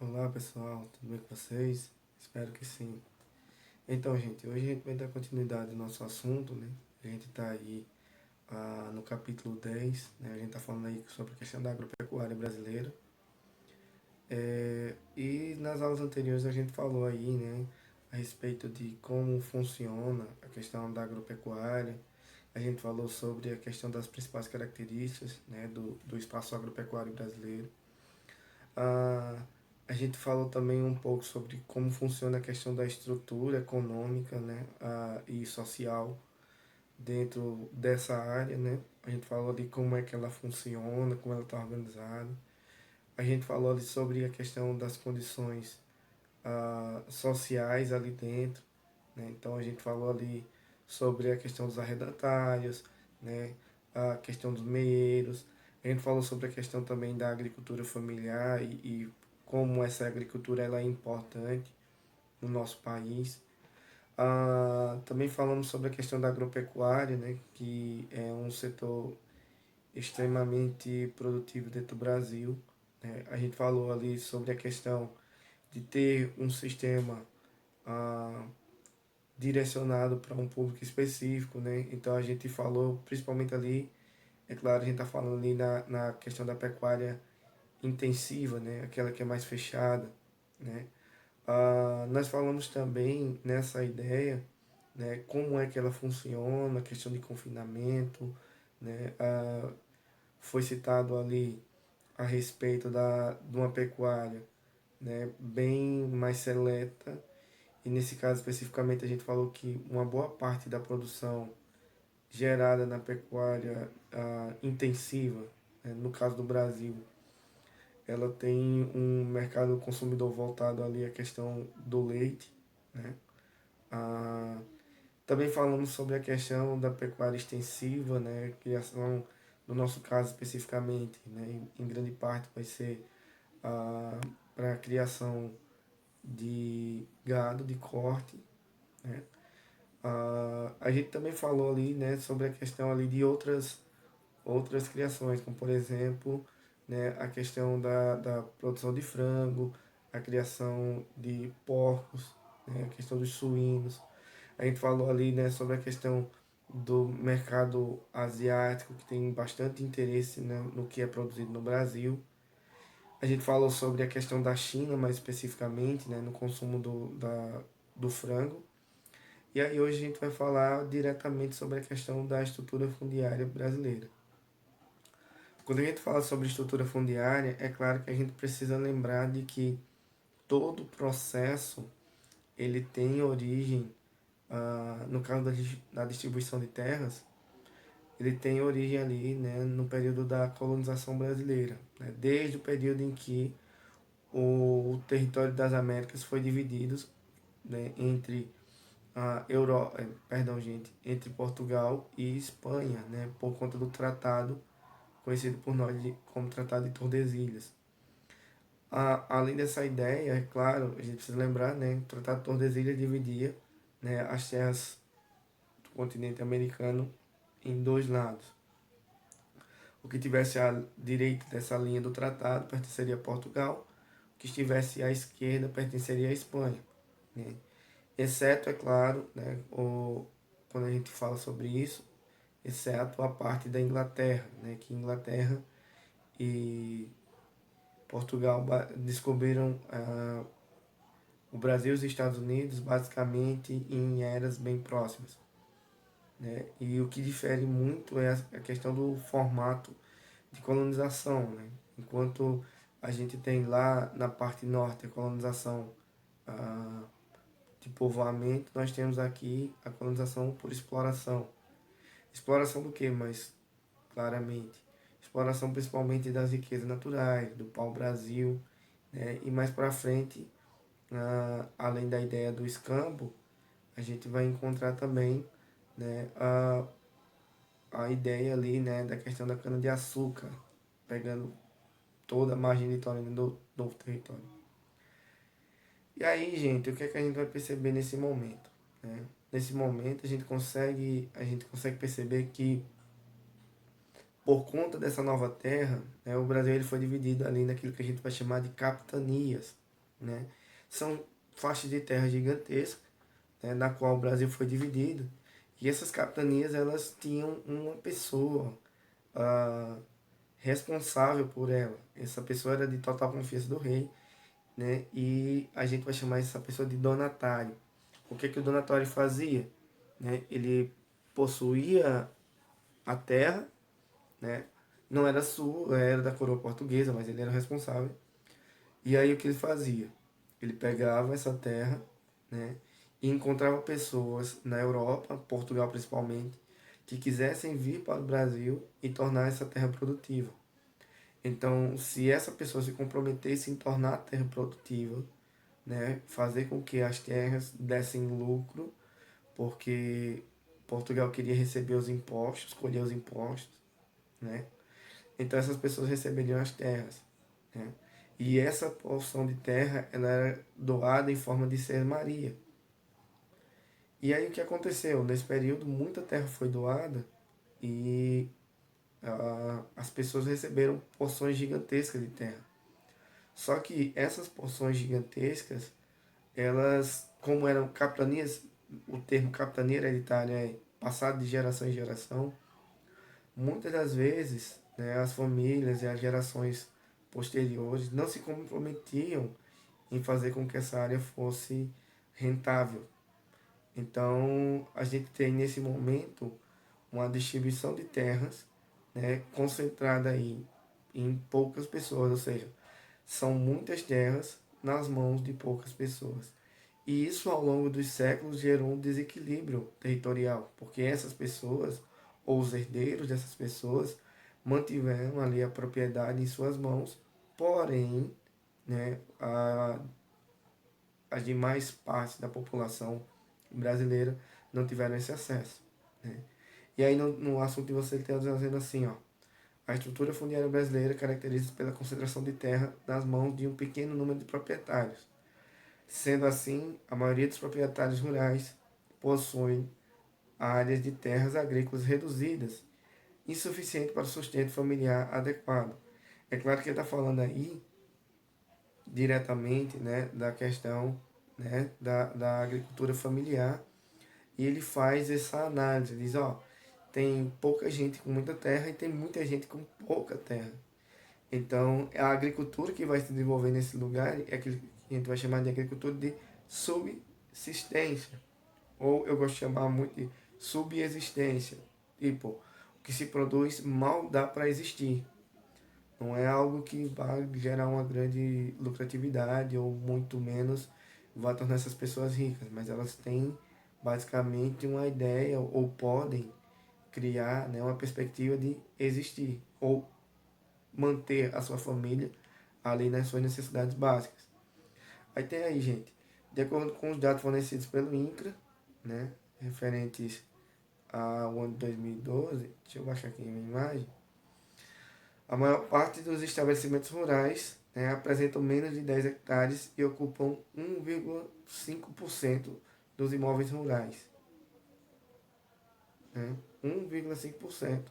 Olá pessoal, tudo bem com vocês? Espero que sim. Então, gente, hoje a gente vai dar continuidade ao nosso assunto, né? A gente está aí no capítulo 10, né? A gente está falando aí sobre a questão da agropecuária brasileira. E nas aulas anteriores a gente falou aí, né? A respeito de como funciona a questão da agropecuária. A gente falou sobre a questão das principais características, né? Do espaço agropecuário brasileiro. Ah, a gente falou também um pouco sobre como funciona a questão da estrutura econômica, né, e social dentro dessa área, né? A gente falou ali como é que ela funciona, como ela está organizada. A gente falou ali sobre a questão das condições sociais ali dentro, né? Então a gente falou ali sobre a questão dos arrendatários, né? A questão dos meeiros. A gente falou sobre a questão também da agricultura familiar e como essa agricultura ela é importante no nosso país. Também falamos sobre a questão da agropecuária, né? Que é um setor extremamente produtivo dentro do Brasil, né? A gente falou ali sobre a questão de ter um sistema ah, direcionado para um público específico, né? Então a gente falou principalmente ali, é claro, a gente está falando ali na questão da pecuária intensiva, né? Aquela que é mais fechada, né? Nós falamos também nessa ideia, né? Como é que ela funciona, a questão de confinamento, né? Foi citado ali a respeito de uma pecuária, né? Bem mais seleta. E nesse caso especificamente a gente falou que uma boa parte da produção gerada na pecuária intensiva, né, no caso do Brasil, ela tem um mercado consumidor voltado ali à questão do leite, né? Ah, também falamos sobre a questão da pecuária extensiva, né? Criação, no nosso caso especificamente, né? Em grande parte vai ser para a criação de gado de corte, né? A gente também falou ali, né, sobre a questão ali de outras criações, como por exemplo, né, a questão da produção de frango, a criação de porcos, né, a questão dos suínos. A gente falou ali, né, sobre a questão do mercado asiático, que tem bastante interesse, né, no que é produzido no Brasil. A gente falou sobre a questão da China, mais especificamente, né, no consumo do frango. E aí hoje a gente vai falar diretamente sobre a questão da estrutura fundiária brasileira. Quando a gente fala sobre estrutura fundiária, é claro que a gente precisa lembrar de que todo o processo ele tem origem, no caso da distribuição de terras, ele tem origem ali, né, no período da colonização brasileira, né, desde o período em que o território das Américas foi dividido, né, entre Portugal e Espanha, né, por conta do tratado conhecido por nós como Tratado de Tordesilhas. Além dessa ideia, é claro, a gente precisa lembrar, né, o Tratado de Tordesilhas dividia, né, as terras do continente americano em dois lados. O que tivesse à direita dessa linha do tratado pertenceria a Portugal, o que estivesse à esquerda pertenceria à Espanha, né? Exceto, é claro, né, quando a gente fala sobre isso, exceto a parte da Inglaterra, né, que Inglaterra e Portugal descobriram o Brasil e os Estados Unidos basicamente em eras bem próximas, né? E o que difere muito é a questão do formato de colonização, né? Enquanto a gente tem lá na parte norte a colonização ah, de povoamento, nós temos aqui a colonização por exploração. Exploração do que, mas claramente? Exploração principalmente das riquezas naturais, do pau-brasil, né? E mais para frente, além da ideia do escambo, a gente vai encontrar também, né, a ideia ali, né, da questão da cana-de-açúcar, pegando toda a margem litorânea do novo território. E aí, gente, o que é que a gente vai perceber nesse momento? Né? Nesse momento a gente consegue perceber que por conta dessa nova terra, né, o Brasil ele foi dividido ali naquilo que a gente vai chamar de capitanias. né? São faixas de terra gigantescas, né, na qual o Brasil foi dividido. E essas capitanias, elas tinham uma pessoa ah, responsável por ela. Essa pessoa era de total confiança do rei, né? E a gente vai chamar essa pessoa de donatário. O que que o donatário fazia? Né? Ele possuía a terra, né? Não era sua, era da coroa portuguesa, mas ele era o responsável. E aí o que ele fazia? Ele pegava essa terra, né? E encontrava pessoas na Europa, Portugal principalmente, que quisessem vir para o Brasil e tornar essa terra produtiva. Então, se essa pessoa se comprometesse em tornar a terra produtiva, né, fazer com que as terras dessem lucro, porque Portugal queria receber os impostos, colher os impostos, né? Então essas pessoas receberiam as terras, né? E essa porção de terra ela era doada em forma de ser-maria. E aí o que aconteceu? Nesse período muita terra foi doada e as pessoas receberam porções gigantescas de terra. Só que essas porções gigantescas, elas, como eram capitanias, o termo capitania hereditária é passado de geração em geração, muitas das vezes, né, as famílias e as gerações posteriores não se comprometiam em fazer com que essa área fosse rentável. Então, a gente tem nesse momento uma distribuição de terras, né, concentrada aí em poucas pessoas, ou seja, são muitas terras nas mãos de poucas pessoas. E isso ao longo dos séculos gerou um desequilíbrio territorial, porque essas pessoas, ou os herdeiros dessas pessoas, mantiveram ali a propriedade em suas mãos, porém, né, as demais partes da população brasileira não tiveram esse acesso. Né? E aí no assunto de você está dizendo assim, ó, a estrutura fundiária brasileira caracteriza-se pela concentração de terra nas mãos de um pequeno número de proprietários. Sendo assim, a maioria dos proprietários rurais possuem áreas de terras agrícolas reduzidas, insuficiente para o sustento familiar adequado. É claro que ele está falando aí diretamente, né, da questão, né, da agricultura familiar, e ele faz essa análise, diz, ó, tem pouca gente com muita terra e tem muita gente com pouca terra. Então, a agricultura que vai se desenvolver nesse lugar é aquilo que a gente vai chamar de agricultura de subsistência. Ou eu gosto de chamar muito de subexistência. Tipo, o que se produz mal dá para existir. Não é algo que vai gerar uma grande lucratividade ou muito menos vai tornar essas pessoas ricas, mas elas têm basicamente uma ideia ou podem criar, né, uma perspectiva de existir ou manter a sua família ali nas suas necessidades básicas. Aí tem aí, gente, de acordo com os dados fornecidos pelo INCRA, né, referentes ao ano de 2012, deixa eu baixar aqui a minha imagem, a maior parte dos estabelecimentos rurais, né, apresentam menos de 10 hectares e ocupam 1,5% dos imóveis rurais. Né? 1,5%.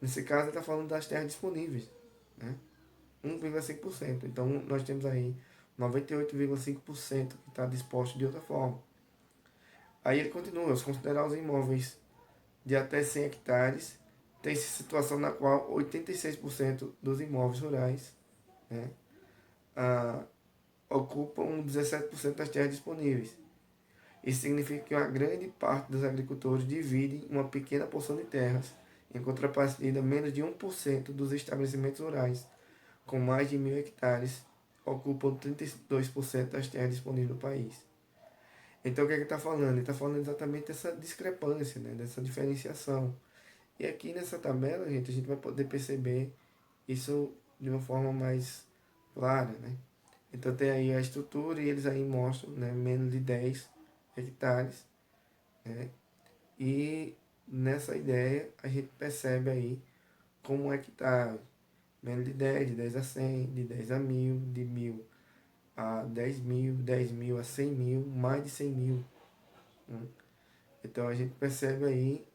Nesse caso, ele está falando das terras disponíveis. Né? 1,5%. Então, nós temos aí 98,5% que está disposto de outra forma. Aí ele continua, se considerar os imóveis de até 100 hectares, tem-se situação na qual 86% dos imóveis rurais, né, ah, ocupam 17% das terras disponíveis. Isso significa que uma grande parte dos agricultores dividem uma pequena porção de terras, em contrapartida, menos de 1% dos estabelecimentos rurais, com mais de 1.000 hectares, ocupam 32% das terras disponíveis no país. Então, o que é que está falando? Ele está falando exatamente dessa discrepância, né? Dessa diferenciação. E aqui nessa tabela, gente, a gente vai poder perceber isso de uma forma mais clara, né? Então, tem aí a estrutura e eles aí mostram, né, menos de 10 hectares, né? E nessa ideia, a gente percebe aí como é que está menos de 10 a 100, de 10 a 1.000, de 1.000 a 10.000, 10.000 a 100.000, mais de 100.000. Né? Então a gente percebe aí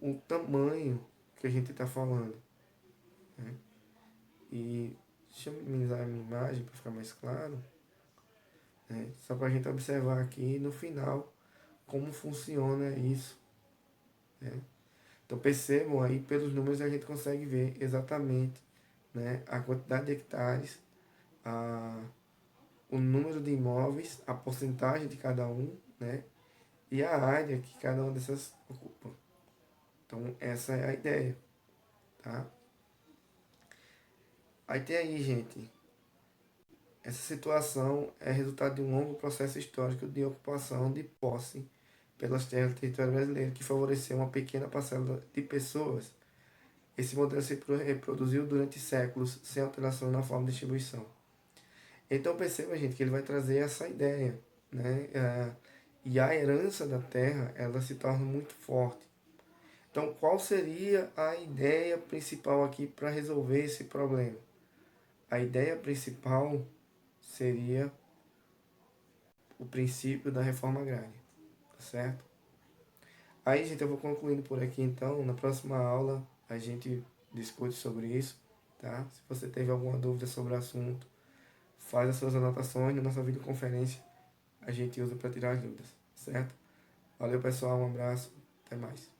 o tamanho que a gente está falando. Né? E deixa eu minimizar a minha imagem para ficar mais claro. né? Só para a gente observar aqui no final como funciona isso, né? Então percebam aí, pelos números a gente consegue ver exatamente, né, a quantidade de hectares, a, o número de imóveis, a porcentagem de cada um, né, e a área que cada uma dessas ocupa. Então essa é a ideia, tá? Aí tem aí, gente, essa situação é resultado de um longo processo histórico de ocupação de posse pelas terras do território brasileiro que favoreceu uma pequena parcela de pessoas. Esse modelo se reproduziu durante séculos sem alteração na forma de distribuição. Então perceba, gente, que ele vai trazer essa ideia, né? E a herança da terra, ela se torna muito forte. Então, qual seria a ideia principal aqui para resolver esse problema? A ideia principal seria o princípio da reforma agrária, tá certo? Aí, gente, eu vou concluindo por aqui, então. Na próxima aula, a gente discute sobre isso, tá? Se você teve alguma dúvida sobre o assunto, faz as suas anotações na nossa videoconferência. A gente usa para tirar as dúvidas, certo? Valeu, pessoal. Um abraço. Até mais.